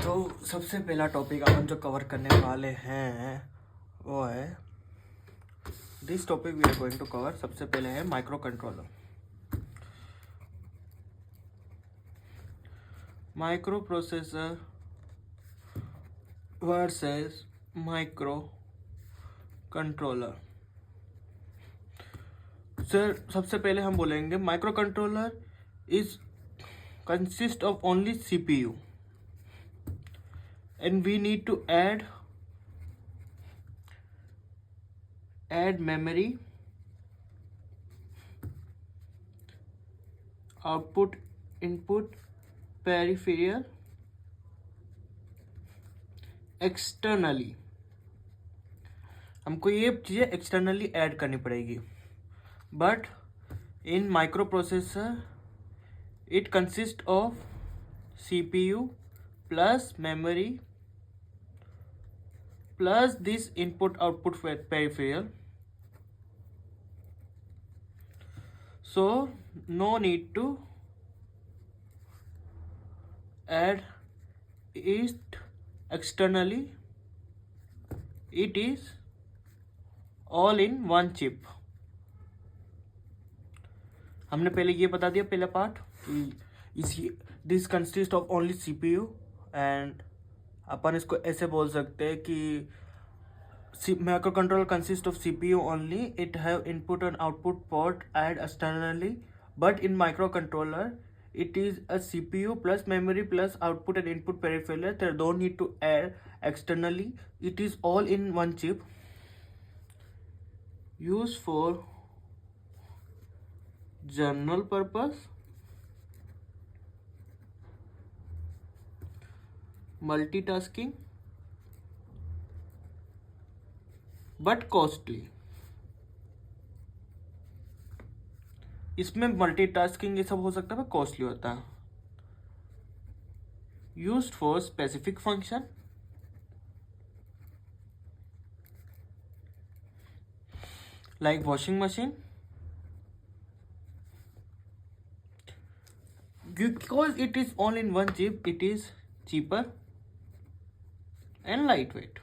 तो सबसे पहला टॉपिक अपन जो कवर करने वाले हैं वो है this topic we are going to cover. सबसे पहले है microcontroller. Microprocessor versus microcontroller. Sir सबसे पहले हम बोलेंगे microcontroller is consist of only CPU and we need to add memory, output, input, peripheral externally। हमको ये चीज़ें एक्सटर्नली ऐड करनी पड़ेगी। But in micro processor it consist of CPU plus memory plus this input output peripheral, so no need to add it externally, it is all in one chip। हमने पहले ये बता दिया पहला पार्ट कि this consist of only CPU and अपन इसको ऐसे बोल सकते हैं कि microcontroller consist of CPU only, it have input and output port add externally, but in microcontroller it is a CPU plus memory plus output and input peripheral, there don't need to add externally, it is all in one chip, used for general purpose, multitasking, but costly। इसमें multitasking ये सब हो सकता है, costly होता है। Used for specific function like washing machine, because it is all in one chip, it is cheaper and lightweight।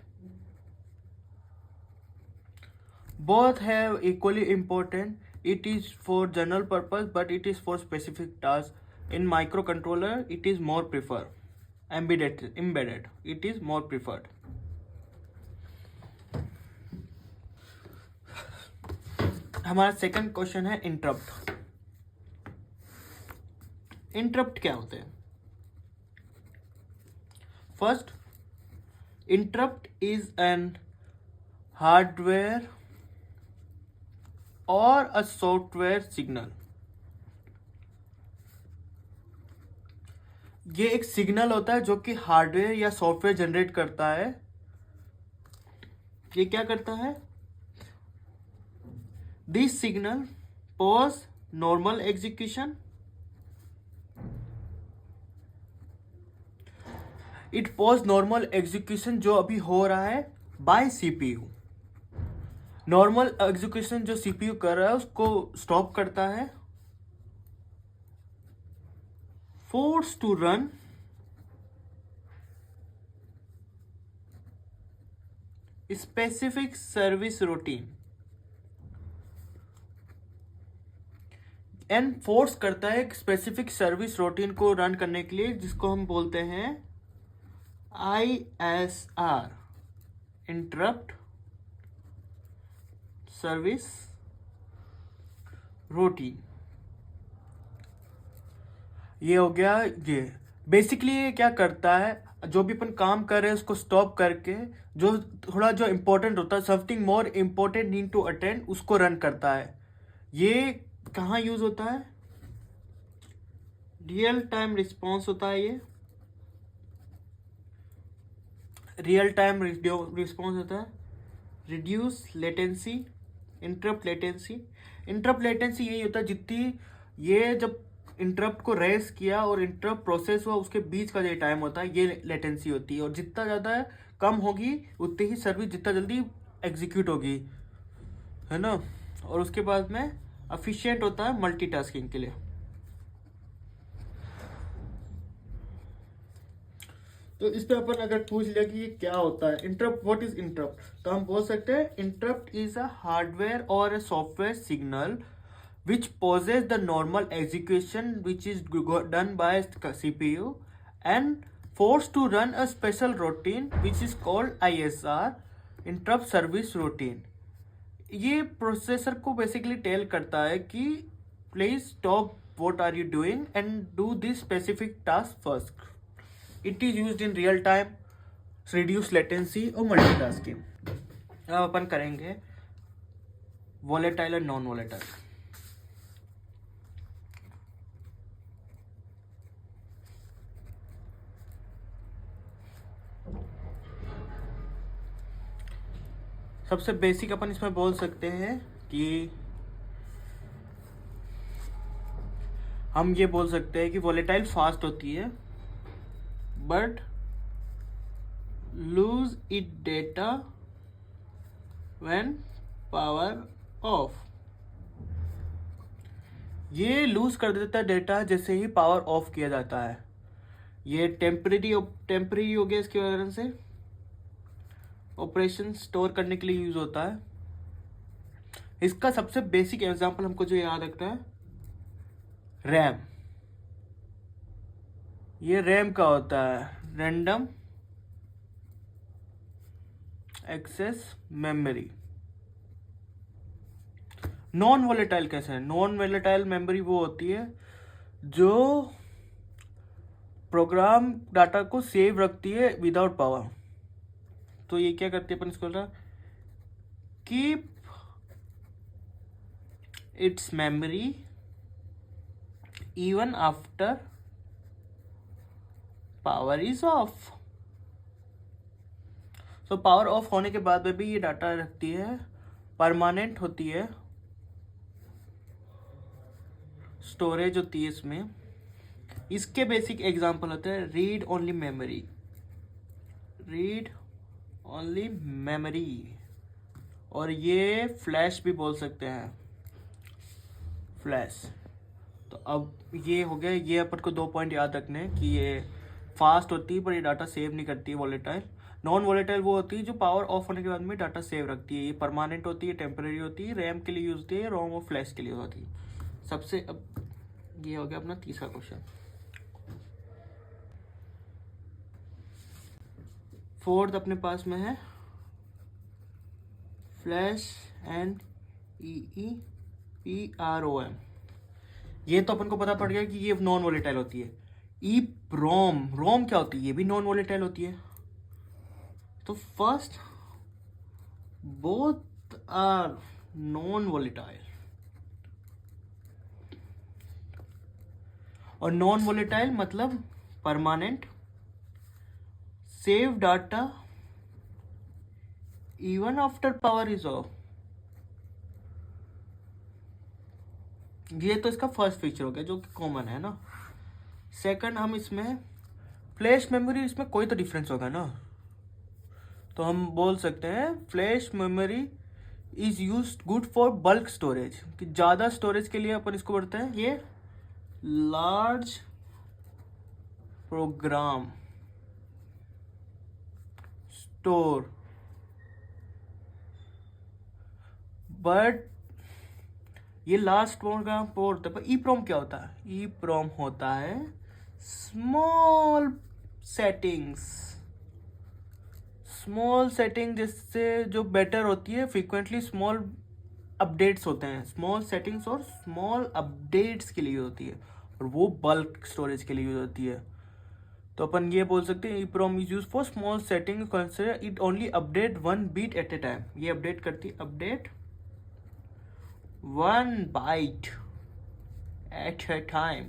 Both have equally important, it is for general purpose but it is for specific tasks। in microcontroller it is more preferred, embedded it is more preferred। हमारा second question है interrupt. Interrupt क्या होते हैं? First, interrupt is an hardware और a software signal. ये एक signal होता है जो कि हार्डवेयर या सॉफ्टवेयर जनरेट करता है। ये क्या करता है? This signal pause normal execution, it pause normal execution जो अभी हो रहा है बाय CPU। नॉर्मल एग्जीक्यूशन जो CPU कर रहा है उसको स्टॉप करता है। Force to run specific service routine, and force करता है एक स्पेसिफिक सर्विस रूटीन को रन करने के लिए, जिसको हम बोलते हैं ISR, इंटरप्ट सर्विस रूटीन। ये हो गया। ये बेसिकली ये क्या करता है, जो भी अपन काम कर रहे हैं उसको स्टॉप करके जो थोड़ा जो इंपॉर्टेंट होता है, something more important need to attend, उसको रन करता है। ये कहाँ यूज होता है? रियल टाइम रिस्पॉन्स होता है। ये रियल टाइम रिस्पॉन्स होता है। Reduce latency, interrupt latency. Interrupt latency यही होता है जितनी ये जब इंटरप्ट को रेस किया और इंटरप्ट प्रोसेस हुआ उसके बीच का जो टाइम होता है, ये लेटेंसी होती है। और जितना ज़्यादा कम होगी उतनी ही सर्विस जितना जल्दी एग्जीक्यूट होगी, है ना। और उसके बाद में एफिशिएंट होता है मल्टीटास्किंग के लिए। तो इस पे अपन अगर पूछ लिया कि ये क्या होता है इंटरप्ट, व्हाट इज इंटरप्ट, तो हम बोल सकते हैं इंटरप्ट इज अ हार्डवेयर और a software signal which pauses the normal execution which is done by CPU and forced to run a special routine which is called ISR, interrupt service routine. ये processor को basically tell करता है कि please stop what are you doing and do this specific task first. It is used in real time, reduce latency और multitasking. अब अपन करेंगे volatile और नॉन वॉलेटाइल. सबसे बेसिक अपन इसमें बोल सकते हैं कि हम ये बोल सकते हैं कि वॉलेटाइल फास्ट होती है but lose it data when power of. ये लूज कर देता है डेटा जैसे ही पावर ऑफ किया जाता है. ये टेम्परेरी हो गया, इसके वजह से ऑपरेशन स्टोर करने के लिए यूज होता है. इसका सबसे बेसिक एग्जांपल हमको जो याद रखना है, रैम. ये रैम का होता है, random access memory. Non volatile कैसे है? नॉन वॉलेटाइल मेमोरी वो होती है जो प्रोग्राम डाटा को सेव रखती है विदाउट पावर. तो ये क्या करती है अपन इसको, keep its memory even after power is of. So power of होने के बाद में भी ये डाटा रखती है, परमानेंट होती है, स्टोरेज होती है इसमें. इसके बेसिक एग्जांपल होते हैं read only memory, read only memory, और ये फ्लैश भी बोल सकते हैं, फ्लैश. तो अब ये हो गया. ये अपन को 2 पॉइंट याद रखने हैं कि ये फास्ट होती है पर ये डाटा सेव नहीं करती है, वॉलेटाइल. नॉन वॉलेटाइल वो होती है जो पावर ऑफ होने के बाद में डाटा सेव रखती है. ये परमानेंट होती है, टेम्परेरी होती है, रैम के लिए यूज होती है, रोम और फ्लैश के लिए होती है. सबसे अब ये हो गया अपना तीसरा क्वेश्चन. फोर्थ अपने पास में है फ्लैश एंड EEPROM. ये तो अपन को पता पड़ गया कि ये नॉन वॉलेटाइल होती है. EEPROM, रोम क्या होती है? ये भी नॉन वॉलेटाइल होती है. तो first both are non volatile. और नॉन वॉलेटाइल मतलब permanent, save data even after power is off. ये तो इसका फर्स्ट फीचर हो गया जो कि कॉमन है ना. सेकंड, हम इसमें फ्लैश मेमोरी, इसमें कोई तो डिफरेंस होगा ना. तो हम बोल सकते हैं flash memory is use good for bulk storage, कि ज़्यादा स्टोरेज के लिए अपन इसको बोलते हैं ये लार्ज प्रोग्राम स्टोर. बट ये लास्ट प्रोग्राम होता है. पर EEPROM क्या होता है? EEPROM होता है स्मॉल सेटिंग्स. स्मॉल सेटिंग जिससे जो बेटर होती है, फ्रीक्वेंटली स्मॉल अपडेट्स होते हैं. स्मॉल सेटिंग्स और स्मॉल अपडेट्स के लिए होती है, और वो बल्क स्टोरेज के लिए यूज होती है. तो अपन ये बोल सकते हैं EEPROM is use for small setting, consider it only update 1 bit at a time. ये अपडेट करती है, update 1 byte at a time.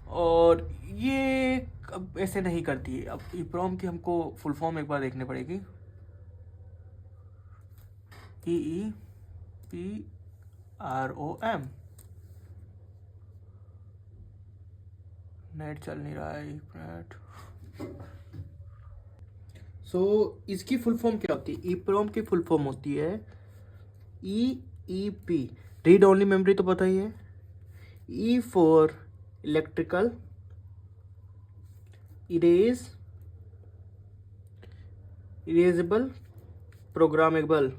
और ये अब ऐसे नहीं करती है. अब EEPROM की हमको फुल फॉर्म एक बार देखनी पड़ेगी. EEPROM. नेट चल नहीं रहा है नेट. सो इसकी फुल फॉर्म क्या होती है? EEPROM की फुल फॉर्म होती है EEP, रीड ओनली मेमोरी तो पता ही है. E for electrical, erase, erasable, programmable,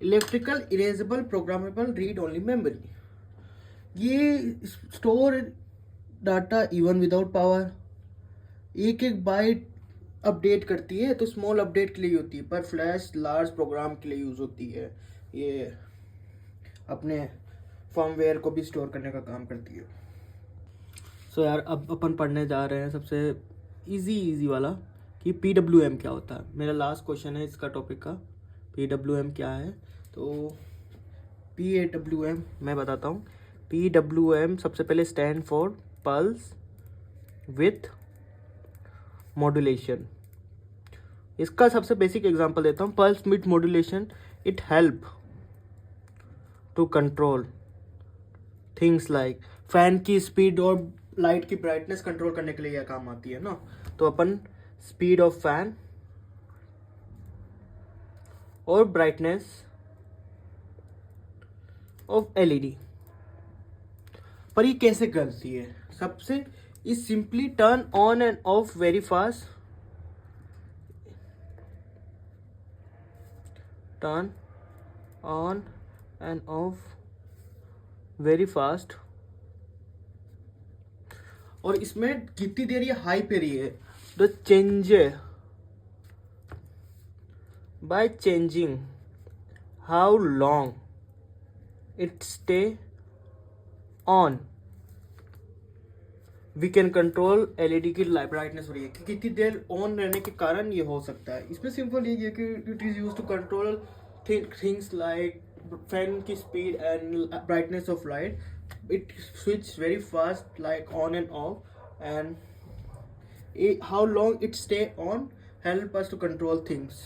electrical, erasable, programmable, read only memory. ये store data even without power, एक एक बाइट अपडेट करती है, तो स्मॉल अपडेट के लिए होती है, पर फ्लैश लार्ज प्रोग्राम के लिए यूज़ होती है। ये अपने फर्मवेयर को भी स्टोर करने का काम करती है। सो यार अब अपन पढ़ने जा रहे हैं सबसे इजी वाला कि PWM क्या होता है। मेरा लास्ट क्वेश्चन है इसका टॉपिक का, PWM क्या है। तो PWM मैं बताता हूँ। PWM सबसे पहले stand for pulse width modulation. इसका सबसे बेसिक एग्जांपल देता हूँ। Pulse width modulation it help to control things like fan की स्पीड और लाइट की ब्राइटनेस कंट्रोल करने के लिए यह काम आती है ना। तो अपन स्पीड ऑफ फैन और ब्राइटनेस ऑफ LED। पर ये कैसे करती है? सबसे is simply turn on and off very fast, turn on and off very fast. और इसमें कितनी देर ये हाई पे रही है? The change by changing how long it stay on we can control LED की ब्राइटनेस हो रही है कि कितनी देर ऑन रहने के कारण ये हो सकता है। इसमें सिंपल ये है कि it is use to control things like fan की speed and brightness of light. It switch very fast like on and off, and how long it stay on help us to control things.